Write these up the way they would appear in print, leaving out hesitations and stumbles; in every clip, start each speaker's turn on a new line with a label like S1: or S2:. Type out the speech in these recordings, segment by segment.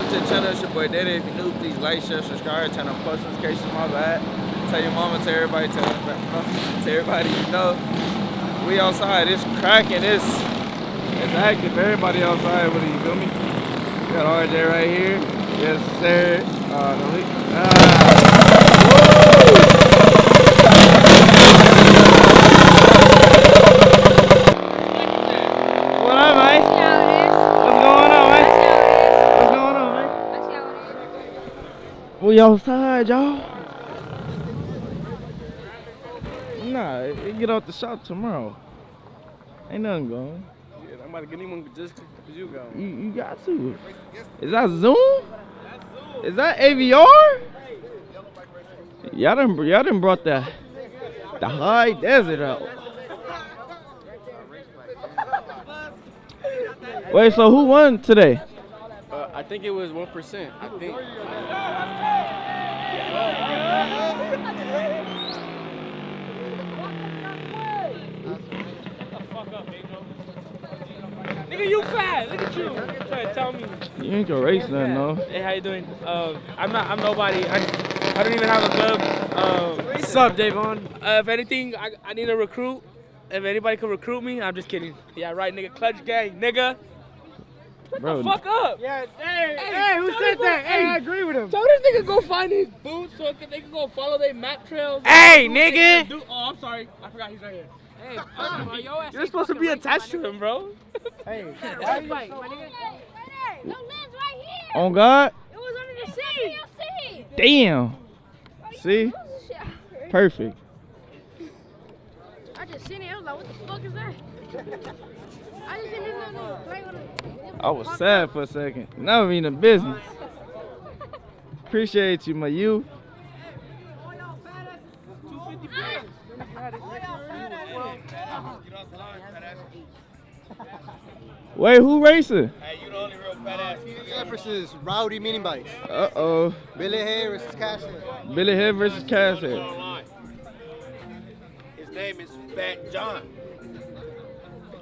S1: to the channel. It's your boy DaeDae. If you're new, please like, share, subscribe, turn on post notifications. My bad. Tell your mama, tell everybody, tell everybody you know. We outside. It's cracking. It's active. Everybody outside with it. You feel me? We got RJ right here. Yes, sir. What up, man? What's going on, man? What's going on, man? We outside, y'all. Nah, it get out the shop tomorrow. Ain't nothing going.
S2: Yeah, I'm about to get anyone just because you go.
S1: You got to. Is that Zoom? Is that AVR? Y'all done brought the high desert out. Wait, so who won today?
S2: I think it was 1%. I think.
S3: Nigga, you fat. Look at you. Trying to tell me.
S1: You ain't gonna race nothing, no.
S3: Hey, how you doing? I'm nobody. I don't even have a club.
S2: What's up, Davon?
S3: If anything, I need a recruit. If anybody can recruit me, I'm just kidding. Yeah, right, nigga. Clutch gang, nigga. Shut the fuck up.
S2: Yeah, hey, who said that? Hey, I agree with him.
S3: Tell this nigga go find his boots so they can go follow their map trails.
S2: Hey, nigga.
S3: Oh, I'm sorry. I forgot he's right here. Hey,
S2: You're supposed to be attached to him, bro.
S3: Hey,
S4: No lens right here.
S1: On God?
S4: It was under the seat.
S1: Damn. See? Perfect.
S4: I just seen it. I was like, what the fuck is that? I just seen this little play with it.
S1: I was sad for a second. Now I'm in the business. Appreciate you, my youth. Wait, who racing?
S5: Hey, you the only real fat ass. Versus Rowdy Mini Bikes.
S1: Uh-oh.
S5: Billy Hay versus Cashhead.
S1: Billy Head versus Cashhead.
S6: His name is Fat John.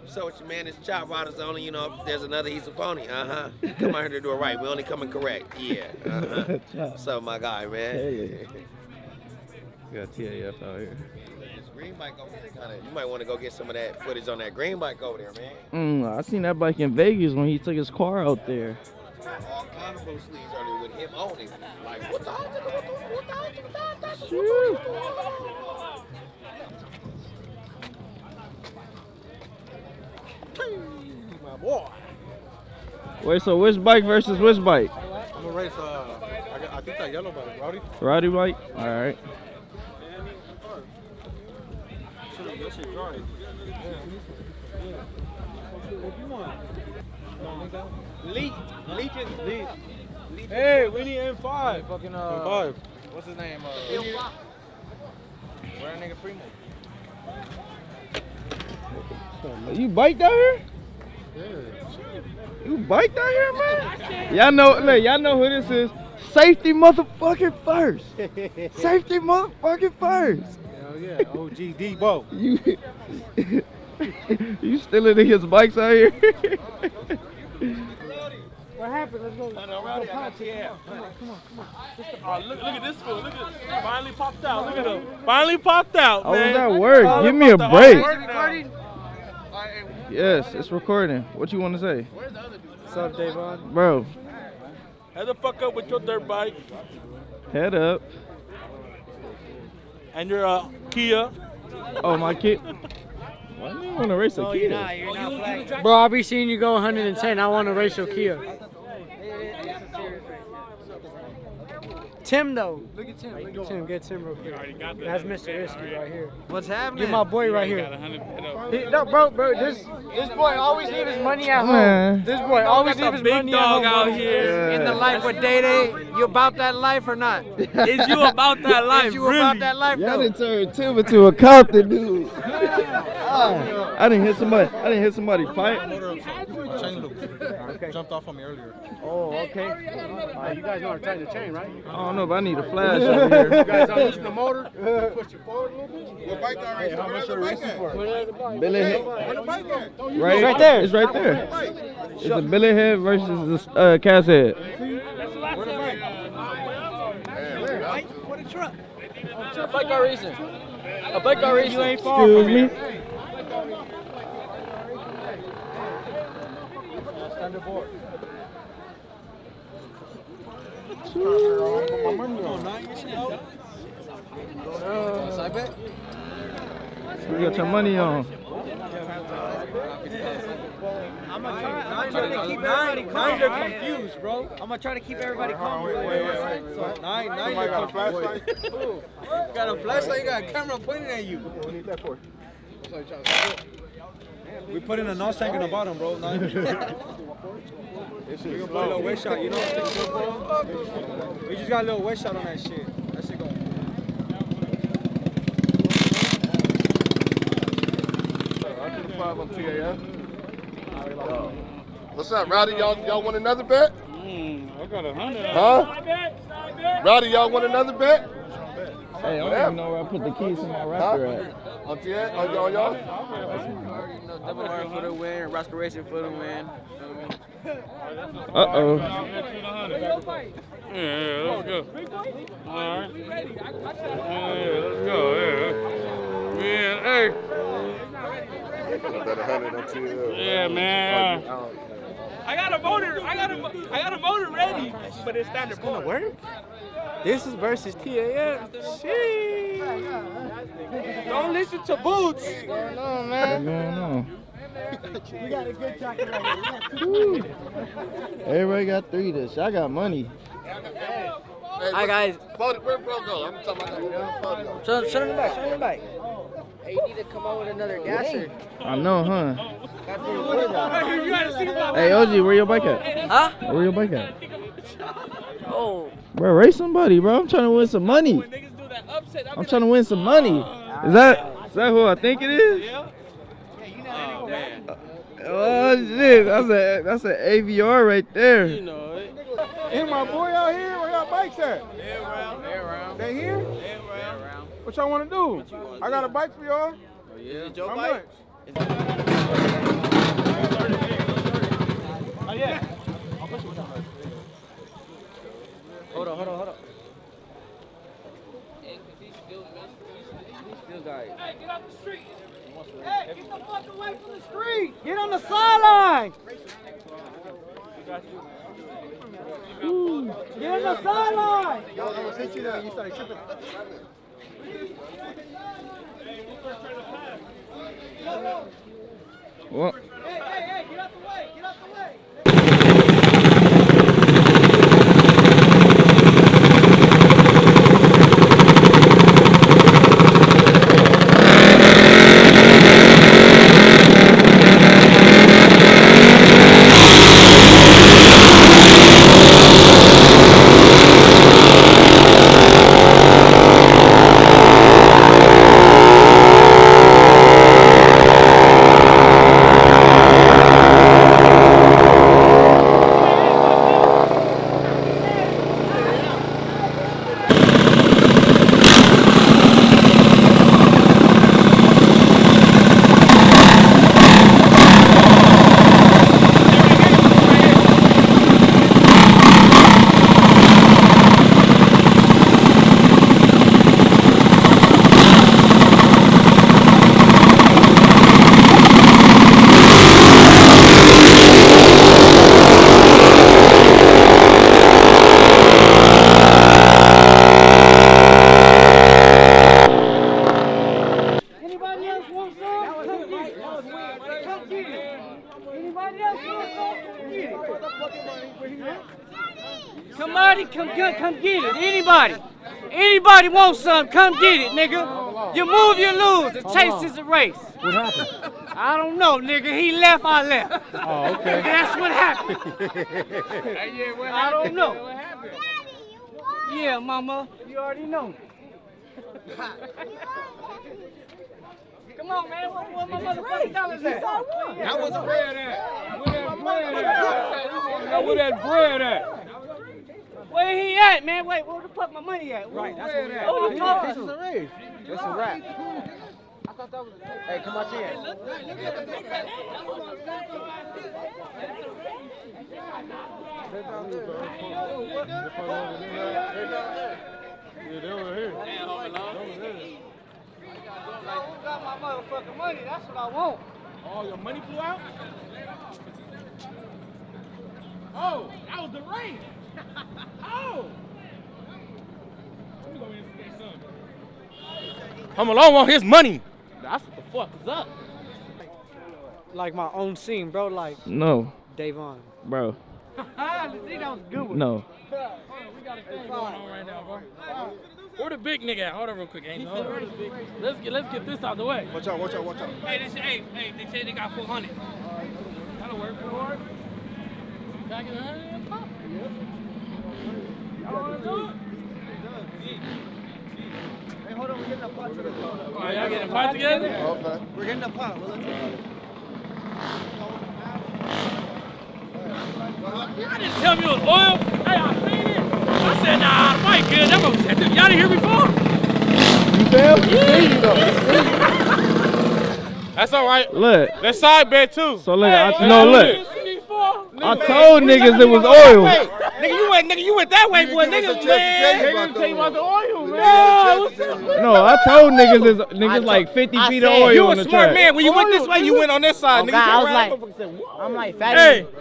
S6: So what your man is Chop Riders only, you know, if there's another, he's a phony. Come out here to do it right. We only coming correct. Yeah. So my guy, man.
S1: Hey. Got TAF out here.
S6: This green bike over there, you might want to go get some of that footage on that green bike over there, man.
S1: I seen that bike in Vegas when he took his car out there.
S6: All kind of blue sleeves earlier with him on it. Like, what the hell?
S5: My boy.
S1: Wait, so which bike versus which bike?
S5: I'm gonna race. I think that yellow bike, Rowdy.
S1: Rowdy bike? All right.
S2: Hey, we need M5. Fucking
S5: M5.
S2: What's his name? Where that nigga Primo?
S1: You biked out here? You biked out here, man? Y'all know, look, y'all know who this is. Safety motherfucking first. Safety motherfucking first.
S5: Hell yeah, OG Debo.
S1: You stealing niggas' bikes out here?
S3: What happened? Let's go.
S2: Come on. Look at this fool. Look at finally popped out. Look at him. Finally popped out,
S1: How
S2: man.
S1: was that work? Give me a break. Yes, it's recording. What you want to say?
S2: What's up, Davon?
S1: Bro,
S2: Head the fuck up with your dirt bike
S1: head up.
S2: and your Kia.
S1: Oh, my kid. Why do you want to race a kid?
S7: You're not flagged. Bro, I'll be seeing you go 110. I want to race your Kia. Tim, though. Look at Tim. Get Tim real quick. That's Mr. Isky right here.
S5: What's happening?
S7: Get my boy right here. No, bro, this boy always leave his money at home.
S1: Man.
S7: This boy always leave his money at home.
S3: out here.
S7: In the life with DaeDae, you about that life or not?
S3: Is you about that life?
S7: Is you
S3: really?
S7: about that life,
S1: Y'all
S7: though?
S1: done turned Tim into a Compton dude. I didn't hit somebody fight.
S5: Chain loop. Jumped off on me earlier.
S1: Oh, okay.
S7: You guys know how to tighten the chain, right?
S1: I don't know, but I need a flash over here.
S7: You guys are using the motor? Push it forward a little bit?
S5: What bike are you racing? Where's the bike at?
S1: Billy Head.
S5: Where the bike at?
S1: Right there. It's right there. It's a Billy Head versus the Cass Head.
S3: truck.
S7: A bike car racing. A bike car racing.
S3: You ain't far from me.
S7: Standard board. Side bet?
S1: You got your money on.
S7: I'm gonna try to keep everybody calm. They're confused, bro. I'm gonna try to keep everybody calm. Wait. Nine. Got a flashlight? Got a flashlight? You got a camera pointing at you. What do you need that for? We put in a nose tank in the bottom, bro. Nine. We gonna put a little wet shot, you know? We just got a little wet shot on that shit. That shit going.
S8: On TAF. What's up, Rowdy? Y'all want another bet?
S2: I got 100.
S8: Huh? Rowdy, y'all want another bet?
S1: Hey, I don't even know where I put the keys to my Raptor at.
S8: On TAF? On y'all?
S7: Double R for the win, Roscoe Racing for the win.
S1: Uh-oh.
S2: Yeah, let's go. All right. Yeah, let's go. Yeah. Man, hey.
S8: That 100 on TAF.
S2: Yeah, man.
S3: I got a motor ready, but it's standard board.
S7: Work? This is versus TAF. Sheesh. Don't listen to Boots. What's going on, man?
S1: No.
S7: We got a good jacket right here.
S1: Everybody got 3 this. I got money.
S8: Hey,
S7: Hi, guys.
S8: Where bro go? I'm talking about that.
S7: Show him back. Hey, you need to come out with another gasser.
S1: I know, huh?
S3: You gotta see my
S1: Hey, OG, where your bike at?
S7: Huh?
S1: Where your bike at?
S7: Oh.
S1: Bro, race somebody, bro. I'm trying to win some money. I'm trying to win some money. Is that who I think it is?
S3: Yeah. Oh, man.
S1: Oh shit, that's an AVR right there.
S3: You know it.
S2: Hey, my boy out here, where y'all bikes at?
S3: Around.
S2: They here?
S3: Around.
S2: What y'all want to do? I got a bike for y'all.
S3: Is it your
S2: How
S3: bike?
S2: much?
S3: Oh, yeah.
S7: Hold on.
S3: Still got it.
S7: Hey, get off the street. Hey, get the fuck away from the street. Get on the sideline. Get on the sideline.
S5: Yo, hit you there. You started tripping.
S1: What?
S7: Hey, get out the way. Get out the way. Somebody come get it. Anybody want some? Come get it, nigga. You move, you lose. The chase is a race.
S2: What happened?
S7: I don't know, nigga. He left, I left.
S2: Oh, okay.
S7: That's what happened. I don't know. Yeah, mama. You already know. Come on, man. What my motherfucking dollars at?
S2: That was bread at. Where that bread at?
S7: Where he at, man? Wait, where the fuck my money at? Right, that's where he at. What you talking?
S5: This is a race. This is a wrap. Hey, come on here.
S2: Yeah, they over here.
S3: Damn, Home Alone.
S7: Who got my motherfucking money? That's what I want.
S3: Oh, your money flew out? Oh, that was the rain. Oh. Let me go in and get some. Home Alone want his money. That's what the fuck is up.
S7: Like my own scene, bro. Like
S1: No,
S7: Davon.
S1: bro.
S7: See, that was a good one.
S1: No.
S3: We got a thing going on right now, bro. Where the big nigga at? Hold on real quick, Angel. Hold on. Let's get this out the way.
S8: Watch out, watch out, watch out.
S3: Hey, they say they got 400. That'll work for it. Back in the 100 and pop. Y'all wanna do it?
S7: Hey, hold on, we're getting a pot together.
S3: Oh, y'all getting a pot together?
S8: Okay.
S7: We're getting a pot. Well,
S3: Y'all didn't tell me it was oil. Hey, I seen it. I said, nah, the mic good. That was, y'all didn't hear me before?
S1: You feel? You see you though.
S2: That's all right.
S1: Look.
S2: That's side bet too.
S1: So look,
S3: Hey,
S1: no, look. I told niggas it was oil.
S3: Nigga, you went that way, boy. Niggas, man.
S8: They didn't tell you about
S3: the oil, man. What's up?
S1: No, I told niggas like 50 feet of oil
S3: You
S1: on
S3: a
S1: the
S3: smart
S1: track.
S3: man. When you went this way, you went on this side.
S5: Oh,
S3: Nigga,
S5: God, I was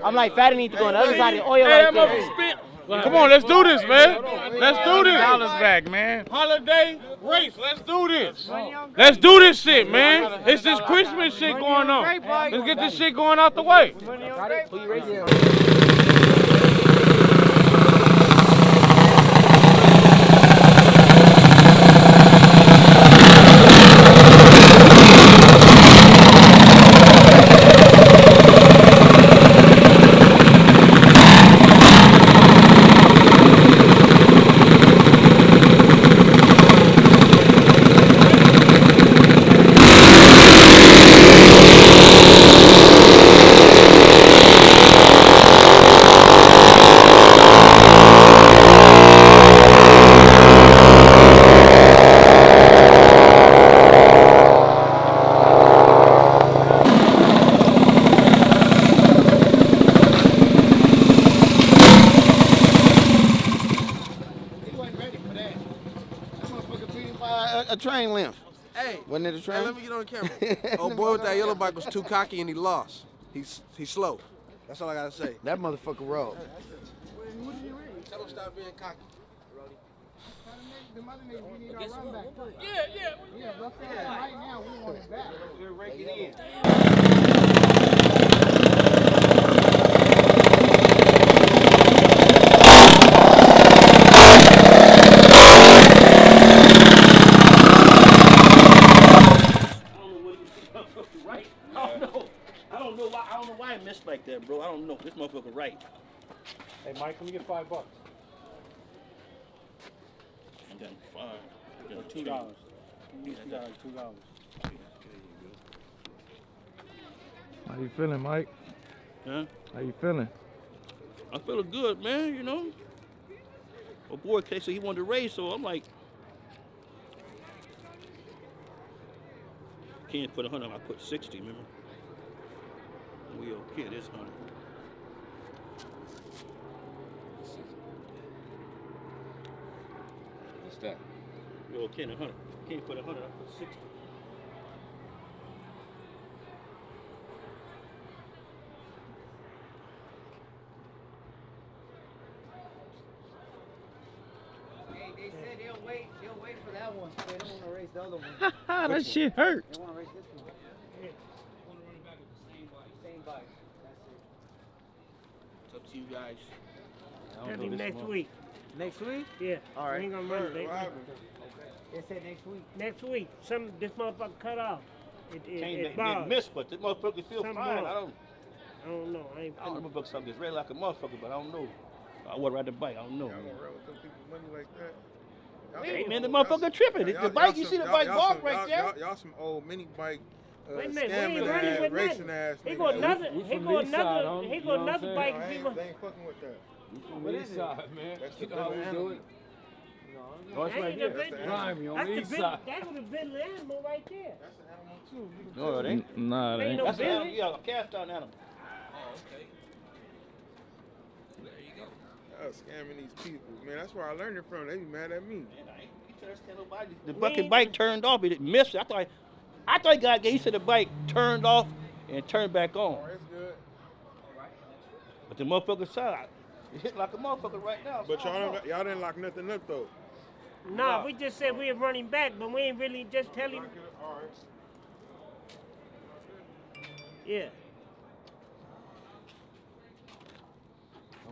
S5: I'm like, Fatty need to go on the other side of the oil
S3: Hey,
S5: right
S3: that
S5: there.
S3: motherfucker spit.
S2: Come on, let's do this, man. Let's do this.
S1: Dollars back, man.
S2: Holiday race. Let's do this. Let's do this shit, man. It's this Christmas shit going on. Let's get this shit going out the way.
S5: Who you racing?
S6: A train length.
S9: Hey,
S6: Wasn't it a train?
S9: let me get on camera. Oh boy with that yellow bike was too cocky and he lost. He's slow. That's all I gotta say.
S6: That motherfucker rolled.
S9: Tell him stop being cocky.
S10: I don't know why I missed like that, bro. I don't know. This motherfucker right.
S2: Hey, Mike, let me get $5.
S10: I got $5. I got $2.
S2: $2.
S1: How you feeling, Mike?
S10: Huh?
S1: How you feeling?
S10: I'm feeling good, man, you know. My boy K said he wanted to race, so I'm like, can't put 100, I put 60, remember? We okay, this 100.
S8: What's that?
S10: We okay in 100. Can't put 100, I put 60.
S7: They said they'll wait for that one. They don't want to race the other one.
S1: That shit hurt.
S7: They want to race this one. Same bike.
S10: It's up to you guys.
S3: That'll be next week.
S7: Next week?
S3: Yeah.
S7: All right.
S3: We ain't gonna run it.
S7: They said next week.
S3: Next week. This motherfucker cut off.
S10: It missed, but this motherfucker feel fine. I don't
S3: know. I ain't
S10: know. Motherfucker something gets red like a motherfucker, but I don't know. I want to ride the bike. I don't know.
S8: Y'all gonna run with them people's money like that?
S10: Hey, man, the motherfucker tripping. The bike, you see the bike walk right there?
S8: Y'all some old mini bike
S3: Wait a minute, we ain't
S8: scamming
S3: running
S8: ass,
S3: with
S8: racing
S3: nothing.
S8: ass
S3: He
S8: niggas.
S3: go another bike.
S8: They ain't fucking with that.
S2: What is it? Man.
S8: That's
S2: You
S8: the
S2: know how we do it?
S10: Oh, it's right here.
S2: Grimy on the east side.
S3: That's the big animal right there.
S8: That's an animal too.
S10: No, it ain't.
S1: Nah, it ain't.
S10: That's an animal, yeah, a cast iron animal.
S8: That's Y'all scamming these people, man. That's where I learned it from. They be mad at me.
S10: The fucking bike turned off. It missed it. I thought God gave. He said the bike turned off and turned back on.
S8: Oh, that's good.
S10: But the motherfucker side, it hit like a motherfucker right now.
S8: But y'all didn't lock nothing up though.
S11: Nah, we just said we were running back, but we ain't really just telling.
S8: All right.
S11: Yeah.